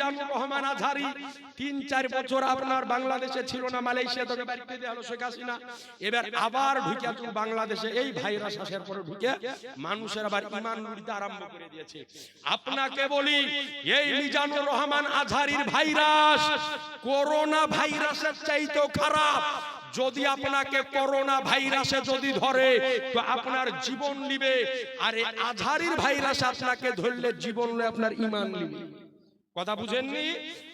মিজানুর রহমান আজহারি ৩-৪ বছর আপনার বাংলাদেশে ছিল না, মালয়েশিয়া থেকে বাড়িতে দেওয়া হলো শেখ হাসিনা। এবার আবার ঢুকে বাংলাদেশে এই ভাইরাস আসার পরে ঢুকে মানুষের আবার ঈমান লুটতে আরম্ভ করে দিয়েছে। আপনাকে বলি, এই মিজানুর রহমান আজহারির ভাইরাস করোনা ভাইরাসের চাইতেও খারাপ। যদি আপনাকে করোনা ভাইরাসে যদি ধরে তো আপনার জীবন নিবে, আর এই আজহারির ভাইরাস আপনাকে ধরলে জীবন নয়, আপনার ঈমান নিবে। কথা বুঝেননি?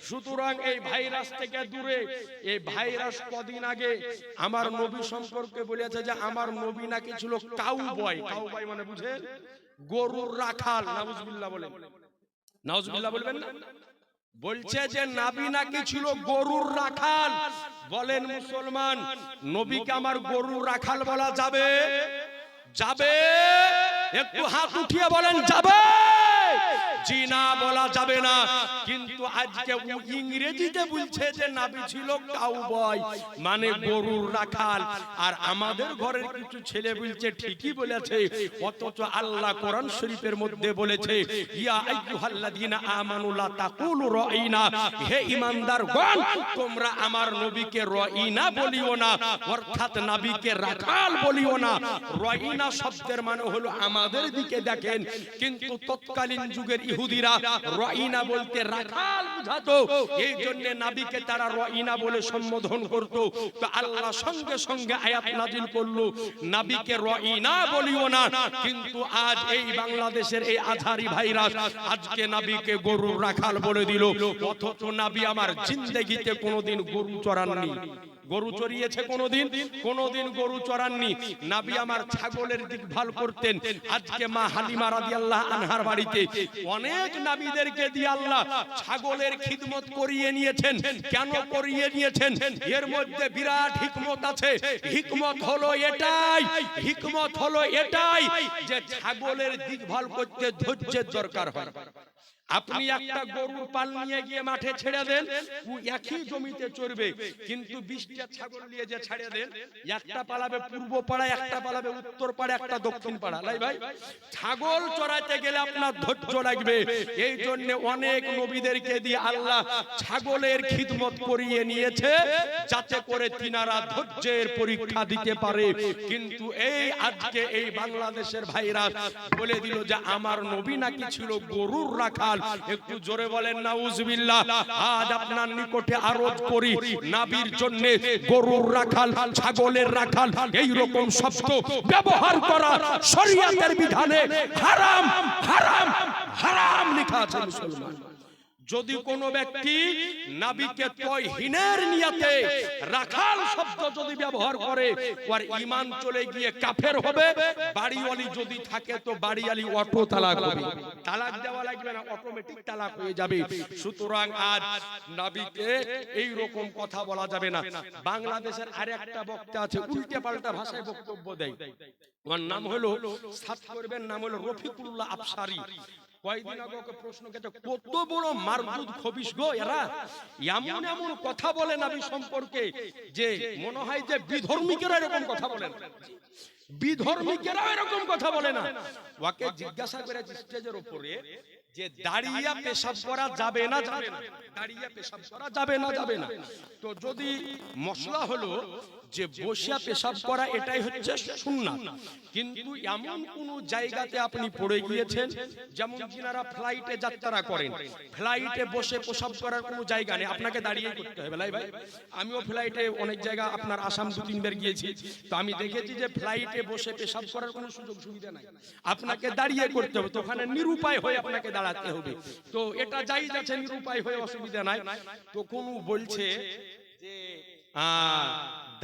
সুতরাং এই ভাইরাস থেকে দূরে। এই ভাইরাস কদিন আগে আমার নবী সম্পর্কে বলেছে যে আমার নবী নাকি ছিল কাউবয়। কাউবয় মানে বুঝেন? গরুর রাখাল। নাউজুবিল্লাহ বলেন, নাউজুবিল্লাহ বলবেন না? বলছে যে নবী নাকি ছিল গরুর রাখাল। বলেন মুসলমান, নবীকে আমার গরুর রাখাল বলা যাবে? যাবে? একটু হাত উঠিয়ে বলেন যাবে? জি না, বলা যাবে না। কিন্তু আজকে ইংরেজিতে বলছে যে নবী ছিল কাউবয়, মানে গরুর রাখাল। আর আমাদের ঘরের কিছু ছেলে বলছে ঠিকই বলেছে, অথচ আল্লাহ কোরআন শরীফের মধ্যে বলেছে ইয়া আইয়ুহাল্লাযীনা আমানু লা তাকুলু রাঈনা, হে ঈমানদারগণ তোমরা আমার নবীকে রাঈনা বলিও না, অর্থাৎ নবীকে রাখাল বলিও না। রাঈনা শব্দের মানে হলো আমাদের দিকে দেখেন, কিন্তু তৎকালীন যুগের ইহুদিরা রাঈনা বলতে রাখাল বুঝাতো, এই জন্য নবীকে তারা রাঈনা বলে সম্বোধন করত। তো আল্লাহ সঙ্গে সঙ্গে আয়াত নাজিল করলো নবীকে রাঈনা বলিও না। কিন্তু আজ এই বাংলাদেশের এই আজহারি ভাইরাস আজকে নবীকে গরুর রাখাল বলে দিল, অথচ নবী আমার জিন্দেগিতে কোনোদিন গরু চড়াননি। গরু চড়িয়েছে কোনোদিন? কোনোদিন গরু চড়াননি। নবী আমার ছাগলের দেখভাল করতেন। আজকে মা হালিমা রাদিয়াল্লাহু আনহার বাড়িতে অনেক নবীদেরকে দিয়ে আল্লাহ ছাগলের খিদমত করিয়ে নিয়েছেন। কেন করিয়ে নিয়েছেন? এর মধ্যে বিরাট হিকমত আছে। হিকমত হলো এটাই, হিকমত হলো এটাই যে ছাগলের দেখভাল করতে ধৈর্যের দরকার হয়। আপনি একটা গরুর পাল নিয়ে গিয়ে মাঠে ছেড়ে দেন, ও একই জমিতে চড়বে, কিন্তু 20টা ছাগল নিয়ে যে ছেড়ে দেন, একটা পালাবে পূর্ব পাড়ায়, একটা পালাবে উত্তর পাড়ায়, একটা দক্ষিণ পাড়া। লাই ভাই, ছাগল চড়াইতে গেলে আপনার ধৈর্য লাগবে। এই জন্য অনেক নবীদেরকে দিয়ে আল্লাহ ছাগলের খিদমত করিয়ে নিয়েছে, যাতে করে তিনারা ধৈর্যের পরীক্ষা দিতে পারে। কিন্তু এই আজকে এই বাংলাদেশের ভাইরাস বলে দিল যে আমার নবী নাকি ছিল গরুর রাখাল। একটু জোরে বলেন নাউজুবিল্লাহ। আজ আপনার নিকটে আরজ করি, নবীর জন্য গরুর রাখাল, ছাগলের রাখাল এই রকম শব্দ ব্যবহার করা শরীয়তের বিধানে হারাম, হারাম, হারাম লেখা আছে। মুসলমান, যদি কোনো ব্যক্তি নবীকে তয়হিনের নিয়তে রাখাল শব্দ যদি ব্যবহার করে, ওর ঈমান চলে গিয়ে কাফের হবে। বাড়িওয়ালি যদি থাকে তো বাড়িওয়ালি অটো তালাক হবে। তালাক দেওয়া লাগবে না, অটোমেটিক তালাক হয়ে যাবে। সুতরাং আজ নবীকে এই রকম কথা বলা যাবে না। বাংলাদেশের আরেকটা বক্তা আছে, উল্টে পাল্টা ভাষায় বক্তব্য দেয়। ওর নাম হলো, সাত করবেন, নাম হলো রফিকুল্লাহ আফসারি। কয়েকদিন আগে ওকে প্রশ্ন কেটে, কত বড় মারদুদ খবিশ গো এরা, এমন এমন কথা বলে নবী সম্পর্কে যে মনে হয় যে বিধর্মীকেরা এরকম কথা বলে না। বিধর্মীকেরা এরকম কথা বলে না। ওকে জিজ্ঞাসা করে স্টেজের উপরে যে দাঁড়িয়ে পেশাব করা যাবে না, যাবে না, দাঁড়িয়ে পেশাব করা যাবে না, যাবে না। তো যদি মশলা হলো যে বসিয়া পেশাব করা, এটাই হচ্ছে সুন্নাত। কিন্তু এমন কোন জায়গাতে আপনি পড়ে গিয়েছেন, যেমন যিনারা ফ্লাইটে যাত্রা করেন, ফ্লাইটে বসে পেশাব করার কোনো জায়গা নেই, আপনাকে দাঁড়িয়ে করতে হবে। লাই ভাই, আমিও ফ্লাইটে অনেক জায়গা আপনার আসাম 2-3 বার গিয়েছি, তো আমি দেখেছি যে ফ্লাইটে বসে পেশাব করার কোনো সুযোগ সুবিধা নাই, আপনাকে দাঁড়িয়ে করতে হবে। তো ওখানে নিরুপায় হয়ে আপনাকে দাঁড়াতে হবে। তো এটা জায়েজ আছে, নিরুপায় হয়ে অসুবিধা নাই। তো কোন বলছে যে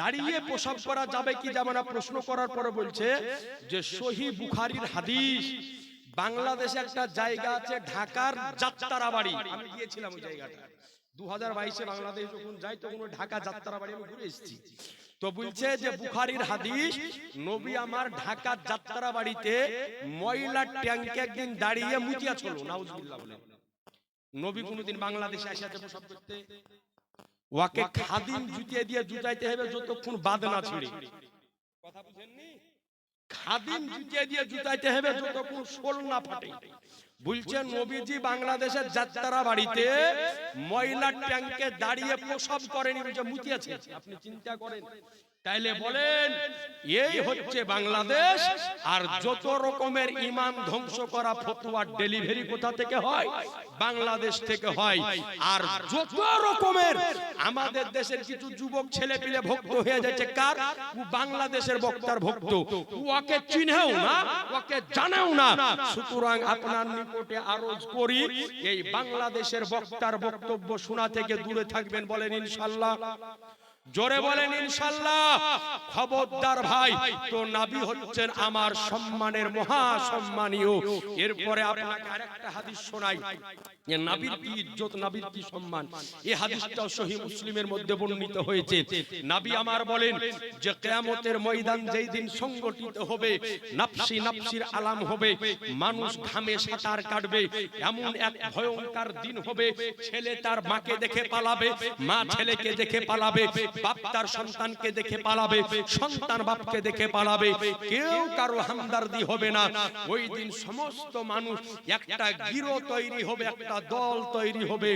দাঁড়িয়ে পেশাব করা যাবে কি যাবে না, প্রশ্ন করার পরে বলছে যে সহিহ বুখারীর হাদিস, বাংলাদেশে একটা জায়গা আছে ঢাকার যাত্রাবাড়ি, আমি গিয়েছিলাম ওই জায়গাটা 2022-এ বাংলাদেশ যখন যাই তখন ওই ঢাকা যাত্রাবাড়ি আমি ঘুরে এসেছি। তো বলছে যে বুখারীর হাদিস, নবী আমার ঢাকা যাত্রাবাড়িতে ময়লার ট্যাঙ্কে একদিন দাঁড়িয়ে মুতিয়াছিল। নাউজুবিল্লাহ বলেন। নবী কোনদিন বাংলাদেশে এসেছে পেশাব করতে? ওকে খাদিম জুতিয়ে দিয়ে জুতাইতে হবে যতক্ষণ বাদ না ছিঁড়ে। কথা বুঝেননি? খাদিম জুতিয়ে দিয়ে জুতাইতে হবে যতক্ষণ শোল না ফাটে। বলছে নবীজি বাংলাদেশের যাত্রা বাড়িতে ময়লার ট্যাঙ্কে দাঁড়িয়ে প্রসব করেনি, যে মুতিয়েছে। আপনি চিন্তা করেন। তাইলে বলেন এই হচ্ছে বাংলাদেশ। আর যত রকমের ঈমান ধ্বংস করা ফতোয়ার ডেলিভারি কোথা থেকে হয়? বাংলাদেশ থেকে হয়। আর যত রকমের আমাদের দেশের কিছু যুবক ছেলে পিলে ভক্ত হয়ে যাচ্ছে কার? বাংলাদেশের বক্তার ভক্ত। ওকে চিনেও না, ওকে জানেও না। সুতরাং আপনার নিকটে আরজ করি, এই বাংলাদেশের বক্তার বক্তব্য শোনা থেকে দূরে থাকবেন। বলেন ইনশাআল্লাহ। জোরে বলেন ইনশাআল্লাহ। খবরদার ভাই, তো নবী হচ্ছেন আমার সম্মানের মহা সম্মানীয়। এরপরে আপনাকে আরেকটা হাদিস শোনাই, যে নবীর কি ইজ্জত, নবীর কি সম্মান। এই হাদিসটাও সহিহ মুসলিমের মধ্যে বর্ণিত হয়েছে। নবী আমার বলেন যে কিয়ামতের ময়দান যেই দিন সংগঠিত হবে, নফসি নফসির আলাম হবে, মানুষ ঘামে সাঁতার কাটবে, এমন এক ভয়ঙ্কর দিন হবে। ছেলে তার মাকে দেখে পালাবে, মা ছেলেকে দেখে পালাবে, বাপ তার সন্তানকে দেখে পালাবে, সন্তান বাপকে দেখে পালাবে। কেউ কারো হামদর্দি হবে না। ওই দিন সমস্ত মানুষ একটা গিরো তৈরি হবে, একটা দল তৈরি হবে।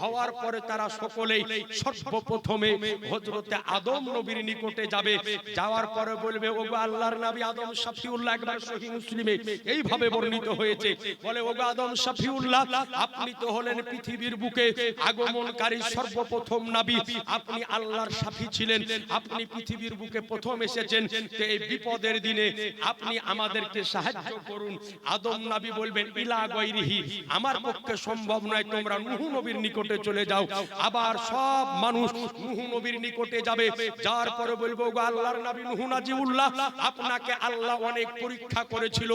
হওয়ার পরে তারা সকলেই সর্বপ্রথমে হযরতে আদম নবীর নিকটে যাবে। যাওয়ার পরে বলবে, ওগো আল্লাহর নবী আদম শফিউল্লাহ। একবার সহিহ মুসলিমে এইভাবে বর্ণিত হয়েছে, বলে ওগো আদম শফিউল্লাহ, আপনি তো হলেন পৃথিবীর বুকে আগমনকারী সর্বপ্রথম নবী, আপনি আল্লাহর শাফি ছিলেন, আপনি পৃথিবীর বুকে প্রথম এসেছেন। তো এই বিপদের দিনে আপনি আমাদেরকে সাহায্য করুন। আদম নবী বলবেন, ইলা গায়রিহি, আমার পক্ষে সম্ভব নয়, তোমরা নূহ নবীর নিকটে চলে যাও। আবার সব মানুষ নূহ নবীর নিকটে যাবে। যার পরে বলবো, গো আল্লাহর নবী নূহ নাজিউল্লাহ, আপনাকে আল্লাহ অনেক পরীক্ষা করেছিল,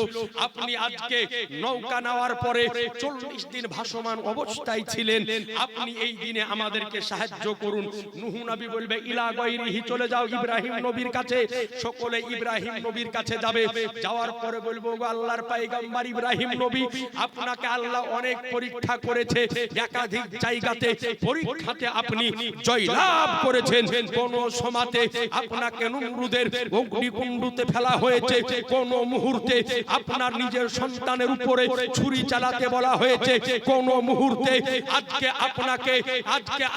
আপনি আজকে নৌকা নেওয়ার পরে 40 দিন ভাসমান অবস্থায় ছিলেন, আপনি এই দিনে আমাদেরকে সাহায্য করুন। নূহ নবী বলবে, ইলা গায়রিহি, চলে যাও ইব্রাহিম নবীর কাছে। সকলে ইব্রাহিম নবীর কাছে যাবে। যাওয়ার পরে বলবো, গো আল্লাহর পয়গম্বর ইব্রাহিম নবী, আপনাকে আল্লাহ অনেক পরীক্ষা করেছে, একাধিক জায়গাতে পরীক্ষাতে আপনি জয়লাভ করেছেন। কোন সময়তে আপনাকে নমরুদের অগ্নিকুণ্ডতে ফেলা হয়েছে, কোন মুহূর্তে আপনার নিজের সন্তানের উপরে ছুরি চালাতে বলা হয়েছে, কোন মুহূর্তে আজকে আপনাকে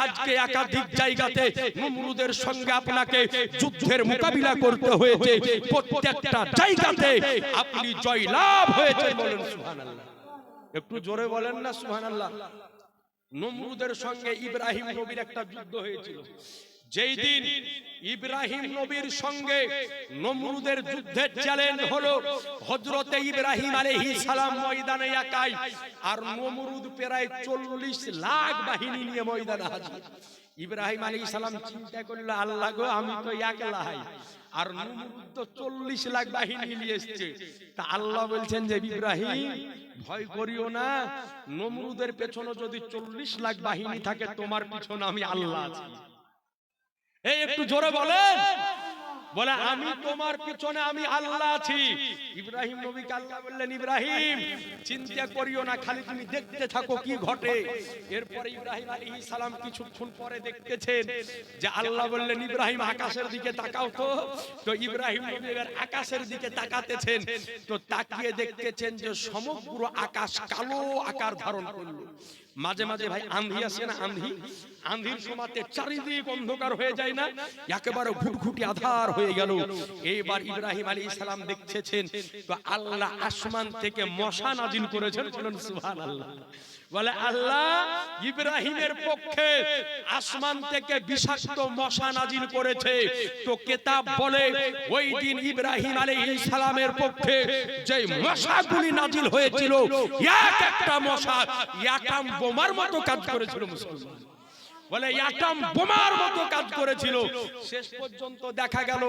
আজকে একাধিক জায়গাতে নমরুদের সঙ্গে আপনাকে যুদ্ধের মোকাবিলা করতে হয়েছে। প্রত্যেকটা জায়গাতে আপনি জয়লাভ হয়েছে। বলেন সুবহানাল্লাহ। একটু জোরে বলেন না সুবহানাল্লাহ। নমরুদের সঙ্গে ইব্রাহিম নবীর একটা যুদ্ধ হয়েছিল। যেই দিন ইব্রাহিম নবীর সঙ্গে নমরুদের যুদ্ধের চ্যালেঞ্জ হলো, হযরতে ইব্রাহিম আলাইহিস সালাম ময়দানে একাই, আর নমরুদ প্রায় 40 লাখ বাহিনী নিয়ে ময়দানে হাজির। ইব্রাহিম আলাইহিস সালাম চিন্তা করলো, আল্লাহ গো, আমি তো একলাই, আর নমরুদ তো 40 লাখ বাহিনী নিয়ে এসেছে। তা আল্লাহ বলছেন যে, ইব্রাহিম ভয় করিও না, নমরুদের পেছনে যদি 40 লাখ বাহিনী থাকে, তোমার পিছনে আমি আল্লাহ আছি। এই একটু জোরে বলেন। বলে, আমি তোমার পিছনে আমি আল্লাহ আছি। ইব্রাহিম নবীকে আল্লাহ বললেন, ইব্রাহিম চিন্তা করিও না, খালি তুমি দেখতে থাকো কি ঘটে। এরপরে ইব্রাহিম আলাইহিস সালাম কিছুক্ষণ পরে দেখতেছেন যে আল্লাহ বললেন, ইব্রাহিম আকাশের দিকে তাকাও তো। তো ইব্রাহিম নবী এবার আকাশের দিকে তাকাতেছেন। তো তাকিয়ে দেখতেছেন যে সমগ্র আকাশ কালো আকার ধারণ করলো। মাঝে মাঝে ভাই আঁধি আসে না, আঁধির সময়তে চারিদিক অন্ধকার হয়ে যায় না, একেবারে ঘুটঘুটি আধার হয়ে গেল। এইবার ইব্রাহিম আলাইহিস সালাম দেখতেছেন তো আল্লাহ আসমান থেকে মশা নাজিল করেছেন। বলেন সুবহানাল্লাহ। বলে, আল্লাহ ইব্রাহিমের পক্ষে আসমান থেকে বিষাক্ত মশা নাজিল করেছে। তো কিতাব বলে, ওই দিন ইব্রাহিম আলাইহিস সালামের পক্ষে যে মশাগুলি নাজিল হয়েছিল, এক একটা মশা অ্যাটম বোমার মতো কাজ করেছিল। মুসলমান বলে, অ্যাটম বোমার মতো কাজ করেছিল। শেষ পর্যন্ত দেখা গেল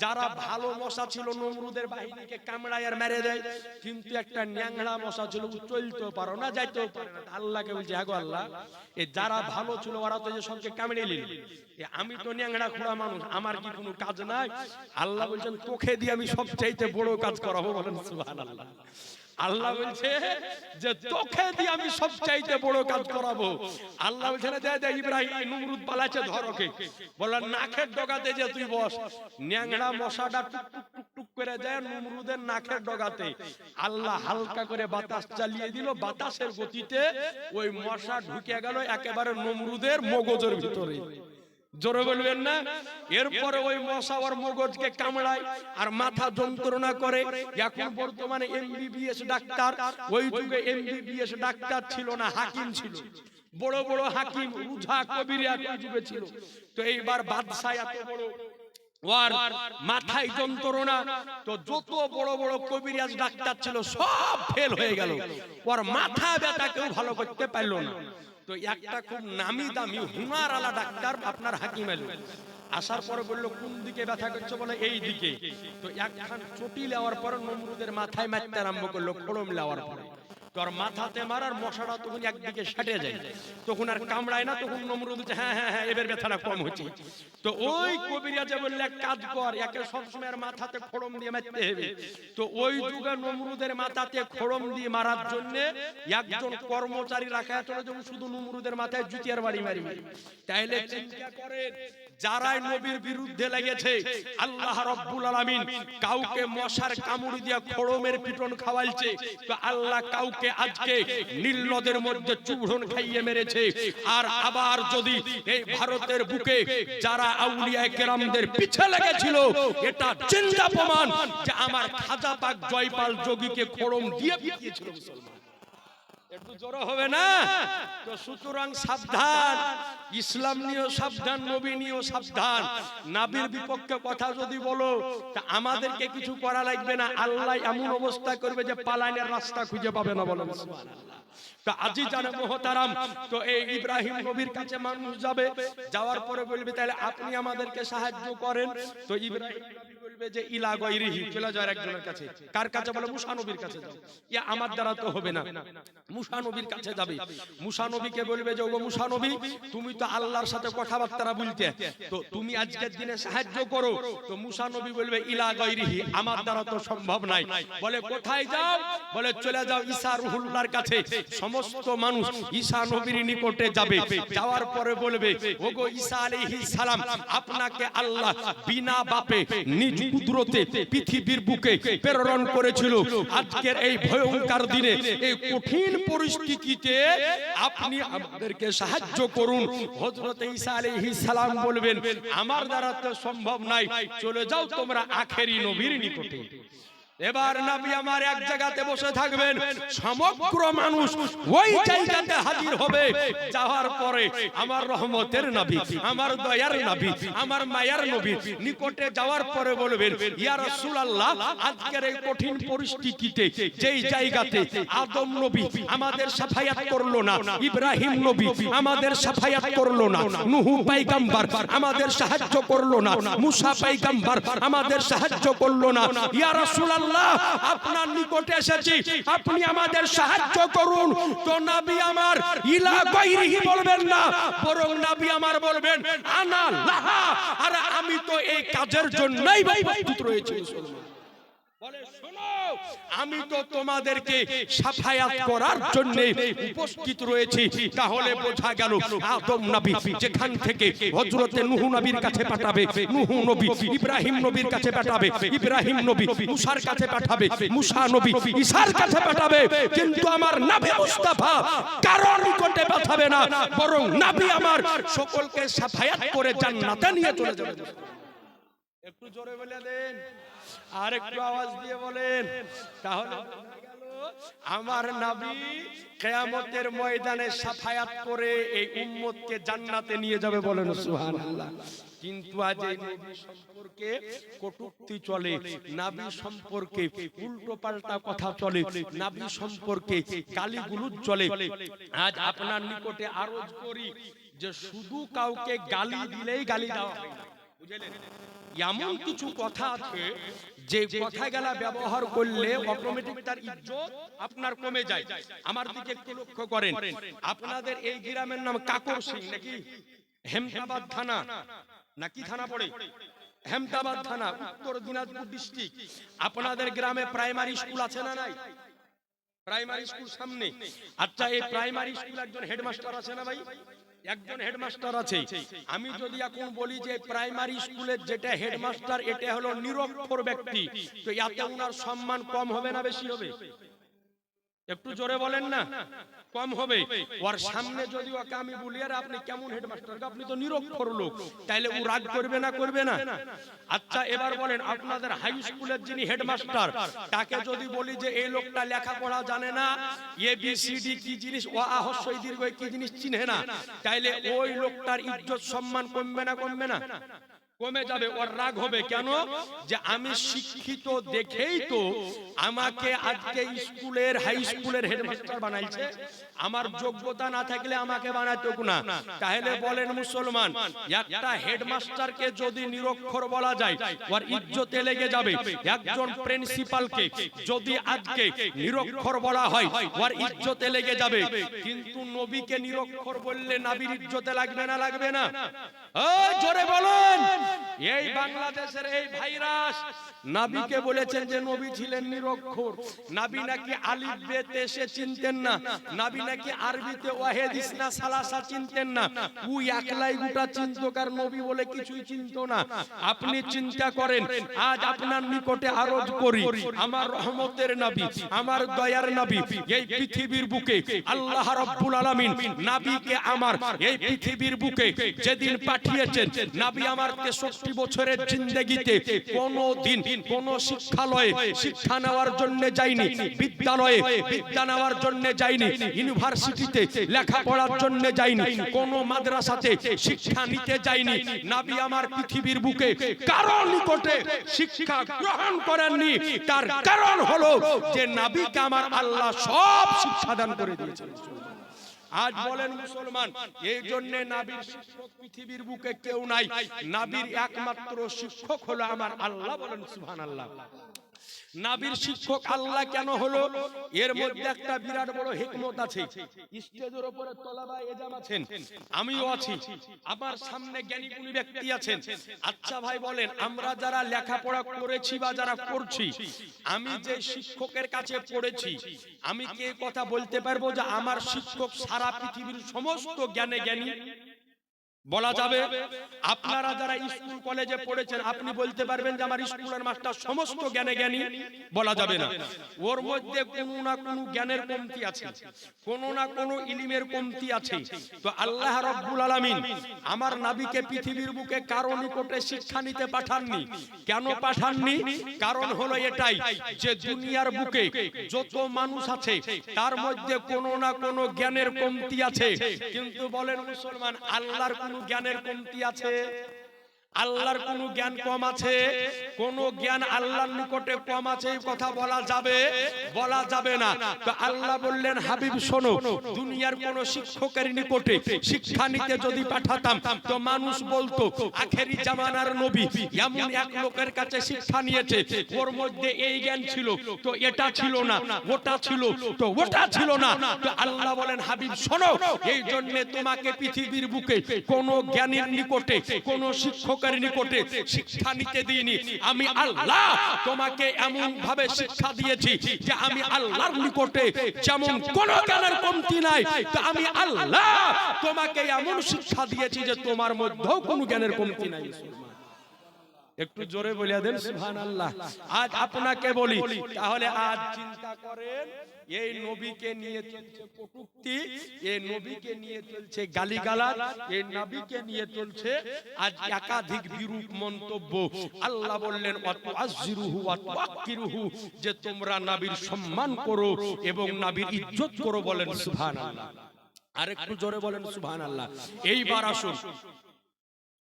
যারা ভালো মশা ছিল নমরুদের বাহিনীকে কামড়ায় আর মেরে দেয়, কিন্তু একটা ন্যাংড়া মশা ছিল, চলতেও পারো না, যাইতেও পারো না। আল্লাহকে বলছে, হ্যাঁ গো আল্লাহ, এই যারা ভালো ছিল ওরা তো যে সবকে কামড়ে নিল, আমি তো ন্যাংড়া খোড়া মানুষ, আমার কি কোনো কাজ নাই? আল্লাহ বলছেন, তোকে দিয়ে আমি সবচাইতে বড় কাজ করাবো। বলেন সুবহানাল্লাহ। আল্লাহ বলছে যে তোকে দিয়ে আমি সবচাইতে বড় কাজ করাবো। আল্লাহ বলছেন, দে ইব্রাহিম, নমরুদ পালাচ্ছে, ধর ওকে। বললেন, নাকের ডগাতে যে তুই বস, ন্যাংড়া মশাটা টুক টুক টুক টুক করে যায় নমরুদের নাকের ডগাতে আল্লাহ হালকা করে বাতাস চালিয়ে দিল, বাতাসের গতিতে ওই মশা ঢুকে গেল একেবারে নমরুদের মগজের ভিতরে। জোরে বলবেন না? এরপরে ওই মশা ওর মগজকে কামড়ায় আর মাথা যন্ত্রণা করে। এখন বর্তমানে এমবিবিএস ডাক্তার, ওই যুগে এমবিবিএস ডাক্তার ছিল না, হাকিম ছিল। বড় বড় হাকিম উঝা কবির এক যুগে ছিল। তো এইবার বাদশাহ এত বড়, ওর মাথায় যন্ত্রণা, তো যত বড় বড় কবিরাজ ডাক্তার ছিল সব ফেল হয়ে গেল, ওর মাথা ব্যথা কেউ ভালো করতে পারলো না। তো একটা খুব নামি দামি হুনার আলা ডাক্তার আপনার হাকিম এলো, আসার পরে বললো কোন দিকে ব্যথা করছে, বলে এই দিকে। তো একখান চটি লেওয়ার পর নমরুদের মাথায় মারতে আরম্ভ করলো, খড়ম লেওয়ার পরে তোর মাথাতে মারার মশাটা তখন একদিকে সেটে যায়, তখন আর কামড়ায় না। তখন নমরুদ বলছে হ্যাঁ হ্যাঁ হ্যাঁ এবার ব্যথাটা কম হচ্ছে। তো ওই কবিরাজে বললে এক কাজ কর, একে সবসময় আর মাথাতে খড়ম দিয়ে মারতে হবে। তো ওই যুগে নমরুদের মাথাতে খড়ম দিয়ে মারার জন্য একজন কর্মচারী রাখা ছিল, যেমন শুধু নমরুদের মাথায় জুতিয়ার বাড়ি মারি। তাইলে চিন্তা করেন, যারাই নবীর বিরুদ্ধে লেগেছে আল্লাহ রাব্বুল আলামিন কাউকে মশার কামড় দিয়ে খড়মের পিটন খাওয়াইছে, তো আল্লাহ কাউকে আজকে নীল নদের মধ্যে চুবড়ন খাইয়ে মেরেছে। আর আবার যদি এই ভারতের বুকে যারা আউলিয়া কেরামদের পিছে লেগেছিল, এটা জিন্দা প্রমাণ যে আমার খাজা পাক জয়পাল যোগীকে খড়ম দিয়ে পিটিয়েছিল মুসলমান। একটু জোর হবে না? তো সুতরাং সাবধান, ইসলাম নিয়েও সাবধান, নবী নিয়েও সাবধান। নবীর বিপক্ষে কথা যদি বলো তা আমাদেরকে কিছু করা লাগবে না, আল্লাহ এমন অবস্থা করবে যে পালানোর রাস্তা খুঁজে পাবে না। বলো সুবহানাল্লাহ। তো আজি জানে মোহতারাম, তো এই ইব্রাহিম নবীর কাছে মানুষ যাবে, যাওয়ার পরে বলবে তাহলে আপনি আমাদেরকে সাহায্য করেন। তো ইব্রাহিম নবী বলবে যে ইলা গায়রিহি, চলে যাও একজনের কাছে। কার কাছে? বলে মুসা নবীর কাছে যাও। ইয়া আমার দ্বারা তো হবে না, মুসা নবীর কাছে যাবে। মুসা নবীকে বলবে যে ওগো মুসা নবী, তুমি তো আল্লাহর সাথে কথাবার্তা বলতে, তো তুমি আজকের দিনে সাহায্য করো। তো মুসা নবী বলবে ইলা গায়রিহি, আমার দ্বারা তো সম্ভব নাই। বলে কোথায় যাও? বলে চলে যাও ঈসা রুহুল্লাহর কাছে। সমস্ত মানুষ ঈসা নবীর নিকটে যাবে, যাওয়ার পরে বলবে ওগো ঈসা আলাইহিস সালাম, আপনাকে আল্লাহ বিনা বাপে নিজ কুদরতে পৃথিবীর বুকে প্রেরণ করেছিল। আজকের এই ভয়ঙ্কর দিনে, এই কঠিন পরিস্থিতিতে আপনি আমাদেরকে সাহায্য করুন। হযরত ঈসা আলাইহিস সালাম বলবেন আমার দ্বারা তো সম্ভব নাই, চলে যাও তোমরা আখেরি নবীর নিকটে। এবার নবী আমার এক জায়গাতে বসে থাকবেন, সমগ্র মানুষ ওই জায়গাতে হাজির হবে। যাওয়ার পরে আমার রহমতের নবী, আমার দয়ার নবী, আমার মায়ার নবী নিকটে যাওয়ার পরে বলবেন ইয়া রাসূলুল্লাহ, আজকের এই কঠিন পরিস্থিতিতে যেই জায়গাতে আদম নবী আমাদের সাফায়াত করলো না, ইব্রাহিম নবী আমাদের সাফায়াত করলো না, নূহ পয়গম্বর আমাদের সাহায্য করলো না, মুসা পয়গম্বর আমাদের সাহায্য করলো না, ইয়া রাসূলুল্লাহ আপনার নিকটে এসেছি, আপনি আমাদের সাহায্য করুন। তো নবী আমার ইলা গায়রিহি বলবেন না, বরং নবী আমার বলবেন আনা লাহা, আর আমি তো এই কাজের জন্যই প্রস্তুত রয়েছি। মুসলমান বলে শোনো, আমি তো তোমাদেরকে সাফায়াত করার জন্য উপস্থিত রয়েছি। তাহলে বোঝা গেল আদম নবী যেখান থেকে হযরতে নূহ নবীর কাছে পাঠাবে, নূহ নবী ইব্রাহিম নবীর কাছে পাঠাবে, ইব্রাহিম নবী মুসার কাছে পাঠাবে, মুসা নবী ঈসার কাছে পাঠাবে, কিন্তু আমার নবী মুস্তাফা কারোর নিকটে পাঠাবে না, বরং নবী আমার সকলকে সাফায়াত করে জান্নাতে নিয়ে চলে যাবে। একটু জোরে বলে দেন, আর একটু আওয়াজ দিয়ে বলেন। তাহলে আমার নবী কিয়ামতের ময়দানে সাফায়াত করে এই উম্মতকে জান্নাতে নিয়ে যাবে। বলেন সুবহানাল্লাহ। কিন্তু আজ এই নবী সম্পর্কে কটূক্তি চলে, নবী সম্পর্কে উল্টো পাল্টা কথা চলে, নবী সম্পর্কে গালিগুলোজ চলে। আজ আপনার নিকটে আরজ করি যে শুধু কাউকে গালি দিলেই গালি দেওয়া হয় না, বুঝলেন? এমন কিছু কথা আছে যে কথাগুলো ব্যবহার করলে অটোমেটিক তার ইজ্জত আপনার কমে যায়। আমার দিকে একটু লক্ষ্য করেন, আপনাদের এই গ্রামের নাম কাকর সিং নাকি? হেমতাবাদ থানা নাকি থানা পড়ে? হেমতাবাদ থানা, উত্তর দিনাজপুর ডিস্ট্রিক্ট। আপনাদের গ্রামে প্রাইমারি স্কুল আছে না নাই? প্রাইমারি স্কুল সামনে। আচ্ছা, এই প্রাইমারি স্কুল একজন হেডমাস্টার আছে না ভাই? একজন হেডমাস্টার আছে, আমি যদি এখন বলি যে প্রাইমারি স্কুলের যেটা হেডমাস্টার এটা হলো নিরক্ষর ব্যক্তি, তো এতে ওনার সম্মান কম হবে না বেশি হবে? একটু জোরে বলেন না, কম হবে। ওর সামনে যদি ওকে আমি বলি আর আপনি কেমন হেডমাস্টার, আপনি তো নিরক্ষর লোক, তাইলে ও রাগ করবে না করবে না? আচ্ছা এবার বলেন আপনাদের হাই স্কুলের যিনি হেডমাস্টার তাকে যদি বলি যে এই লোকটা লেখাপড়া জানে না, ABCD কি জিনিস, অ আ হ্রস্ব ই দীর্ঘ ই কি জিনিস চিনে না, তাইলে ওই লোকটার ইজ্জত সম্মান কমবে না কমবে না? কমে যাবে। ওর রাগ হবে কেন? যে আমি শিক্ষিত দেখেই তো আমাকে আজকে স্কুলের হাই স্কুলের হেডমাস্টার বানাইছে, আমার যোগ্যতা না থাকলে আমাকে বানাইতো না। তাহলে বলেন মুসলমান, একটা হেডমাস্টারকে যদি নিরক্ষর বলা যায় ওর ইজ্জতে লেগে যাবে, একজন প্রিন্সিপালকে যদি আজকে নিরক্ষর বলা হয় ওর ইজ্জতে লেগে যাবে, কিন্তু নবীকে নিরক্ষর বললে নবীর ইজ্জতে লাগবে না লাগবে না? ও জোরে বলেন। এই বাংলাদেশের এই ভাইরাস নবীকে বলেছেন যে নবী ছিলেন নিরক্ষর, নবী নাকি আলিফ বে তে সে চিনতেন না, নবী নাকি আরবিতে ওয়াহিদ ইসনা সালাসা চিনতেন না, ও একলাই গোটা চিনতো, কার নবী বলে কিছুই চিনতো না। আপনি চিন্তা করেন, আজ আপনার নিকটে আরজ করি, আমার রহমতের নবী, আমার দয়ার নবী এই পৃথিবীর বুকে আল্লাহ রাব্বুল আলামিন নবীকে আমার এই পৃথিবীর বুকে যেদিন পাঠিয়েছেন, নবী আমার 63 বছরের জিন্দেগিতে কোনো দিন কোন শিক্ষালয়ে শিক্ষা নেওয়ার জন্য যায়নি, বিদ্যালয়ে বিদ্যা নেওয়ার জন্য যায়নি, ইউনিভার্সিটিতে লেখাপড়ার জন্য যায়নি, কোন মাদ্রাসাতে শিক্ষা নিতে যায়নি। নবী আমার পৃথিবীর বুকে কারো নিকটে শিক্ষা গ্রহণ করেননি। তার কারণ হলো যে নবীকে আমার আল্লাহ সব শিক্ষা দান করে দিয়েছেন। আজ বলেন মুসলমান, এই জন্য নবীর শিক্ষক পৃথিবীর বুকে কেউ নাই, নবীর একমাত্র শিক্ষক হলো আমার আল্লাহ। বলেন সুবহানাল্লাহ। নবীর শিক্ষক আল্লাহ কেন হলো? এর মধ্যে একটা বিরাট বড় হিকমত আছে। স্টেজের উপরে তলাবা এজাম আছেন, আমিও আছি, আমার সামনে জ্ঞানী গুণী ব্যক্তি আছেন। আচ্ছা ভাই বলেন, আমরা যারা লেখাপড়া করেছি বা যারা করছি, আমি যে শিক্ষকের কাছে পড়েছি, আমি কি এই কথা বলতে পারবো যে আমার শিক্ষক সারা পৃথিবীর সমস্ত জ্ঞানে জ্ঞানী? বলা যাবে? আপনারা যারা স্কুল কলেজে পড়েছেন আপনি বলতে পারবেন যে আমার স্কুলের মাস্টার সমস্ত জ্ঞানে জ্ঞানী? বলা যাবে না। ওর মধ্যে কোনো না কোনো জ্ঞানের কমতি আছে, কোনো না কোনো ইলমের কমতি আছে। তো আল্লাহ রাব্বুল আলামিন আমার নবীকে পৃথিবীর বুকে কারো নিকটে শিক্ষা নিতে পাঠাননি। কেন পাঠাননি? কারণ হলো এটাই যে দুনিয়ার বুকে যত মানুষ আছে তার মধ্যে কোনো না কোনো জ্ঞানের কমতি আছে। কিন্তু বলেন মুসলমান, আল্লাহর জ্ঞানের কমতি আছে? আল্লাহর কোন জ্ঞান কম আছে? কোন জ্ঞান আল্লাহর নিকটে কম আছে এই কথা বলা যাবে? বলা যাবে না। তো আল্লাহ বললেন, হাবিব শোনো, দুনিয়ার কোন শিক্ষকের নিকটে শিক্ষা নিতে যদি পাঠাতাম তো মানুষ বলতো আখেরি জামানার নবী এমন এক লোকের কাছে শিক্ষা নিয়েছে, ওর মধ্যে এই জ্ঞান ছিল তো এটা ছিল না, ওটা ছিল তো ওটা ছিল না। তো আল্লাহ বলেন, হাবিব শোনো, এই জন্য তোমাকে পৃথিবীর বুকে কোন জ্ঞানীর নিকটে কোন শিক্ষক নিকটে শিক্ষা নিতে দিইনি। আমি আল্লাহ তোমাকে এমন ভাবে শিক্ষা দিয়েছি যে আমি আল্লাহর নিকটে যেমন কোন জ্ঞানের কমতি নাই, তো আমি আল্লাহ তোমাকে এমন শিক্ষা দিয়েছি যে তোমার মধ্যেও কোনো জ্ঞানের কমতি নাই। একটু জোরে বলিয়া দেন সুবহানাল্লাহ। আজ আপনাকে বলি, তাহলে আজ চিন্তা করেন, এই নবীকে নিয়ে চলছে কটূক্তি, এই নবীকে নিয়ে চলছে গালিগালাজ, এই নবীকে নিয়ে চলছে আজ একাধিক বিরূপ মন্তব্য। আল্লাহ বললেন ওয়াতুআযজিরুহু ওয়াতুওয়াক্কিরুহু, যে তোমরা নবীর সম্মান করো এবং নবীর ইজ্জত করো। বলেন সুবহানাল্লাহ। আর একটু জোরে বলেন সুবহানাল্লাহ। এইবার আসুন,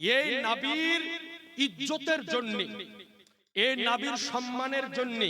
এই নবীর ইজ্জতের জন্য, এই নবীর সম্মানের জন্য